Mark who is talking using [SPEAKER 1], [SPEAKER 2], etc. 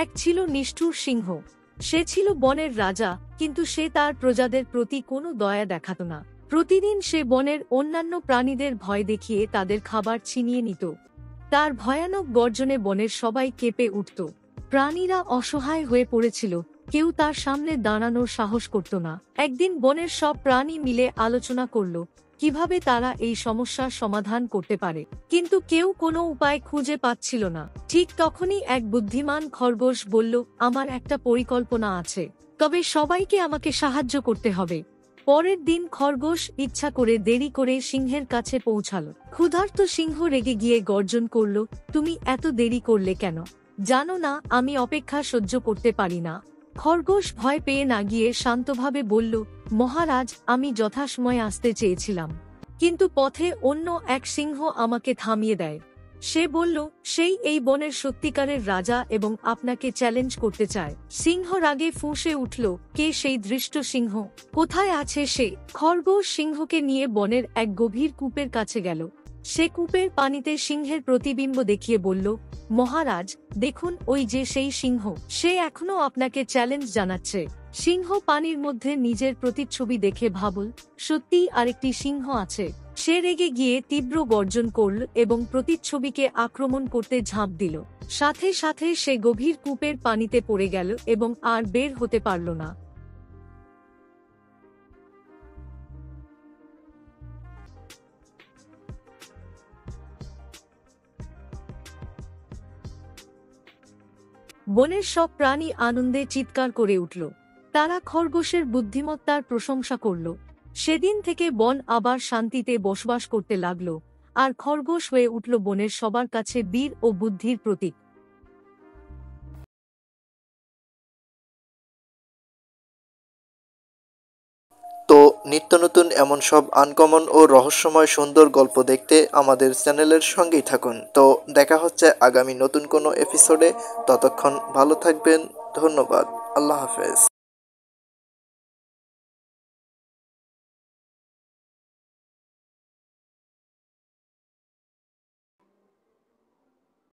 [SPEAKER 1] এক ছিল নিষ্ঠুর সিংহ। সে ছিল বনের রাজা, কিন্তু সে তার প্রজাদের প্রতি কোনো দয়া দেখাত না। প্রতিদিন সে বনের অন্যান্য প্রাণীদের ভয় দেখিয়ে তাদের খাবার ছিনিয়ে নিত। তার ভয়ানক গর্জনে বনের সবাই কেঁপে উঠত। প্রাণীরা অসহায় হয়ে পড়েছিল, কেউ তার সামনে দাঁড়ানোর সাহস করত না। একদিন বনের সব প্রাণী মিলে আলোচনা করল কিভাবে তারা এই সমস্যার সমাধান করতে পারে, কিন্তু কেউ কোনো উপায় খুঁজে পাচ্ছিল না। ঠিক তখনই এক বুদ্ধিমান খরগোশ বলল, আমার একটা পরিকল্পনা আছে, তবে সবাইকে আমাকে সাহায্য করতে হবে। পরের দিন খরগোশ ইচ্ছা করে দেরি করে সিংহের কাছে পৌঁছালো। ক্ষুধার্ত সিংহ রেগে গিয়ে গর্জন করল, তুমি এত দেরি করলে কেন? জানো না আমি অপেক্ষা সহ্য করতে পারি না। খরগোশ ভয় পেয়ে না গিয়ে শান্তভাবে বলল, মহারাজ, আমি যথাসময়ে আসতে চেয়েছিলাম, কিন্তু পথে অন্য এক সিংহ আমাকে থামিয়ে দেয়। সে বলল, সেই এই বনের সত্যিকারের রাজা এবং আপনাকে চ্যালেঞ্জ করতে চায়। সিংহ রাগে ফুঁসে উঠল, কে সেই দৃষ্ট সিংহ? কোথায় আছে সে? খরগোশ সিংহকে নিয়ে বনের এক গভীর কূপের কাছে গেল। সে কূপের পানিতে সিংহের প্রতিবিম্ব দেখিয়ে বলল, মহারাজ, দেখুন ওই যে সেই সিংহ, সে এখনো আপনাকে চ্যালেঞ্জ জানাচ্ছে। সিংহ পানির মধ্যে নিজের প্রতিচ্ছবি দেখে ভাবল, সত্যিই আরেকটি সিংহ আছে। সে রেগে গিয়ে তীব্র গর্জন করল এবং প্রতিচ্ছবিকে আক্রমণ করতে ঝাঁপ দিল। সাথে সাথে সে গভীর কূপের পানিতে পড়ে গেল এবং আর বের হতে পারল না। বনের সব প্রাণী আনন্দে চিৎকার করে উঠল। তারা খরগোশের বুদ্ধিমত্তার প্রশংসা করল। সেদিন থেকে বন আবার শান্তিতে বসবাস করতে লাগল, আর খরগোশ হয়ে উঠল বনের সবার কাছে বীর ও বুদ্ধির প্রতীক।
[SPEAKER 2] তো নিত্য নতুন এমন সব আনকমন ও রহস্যময় সুন্দর গল্প দেখতে আমাদের চ্যানেলের সঙ্গেই থাকুন। তো দেখা হচ্ছে আগামী নতুন কোনো এপিসোডে। ততক্ষণ ভালো থাকবেন। ধন্যবাদ। আল্লাহ হাফেজ।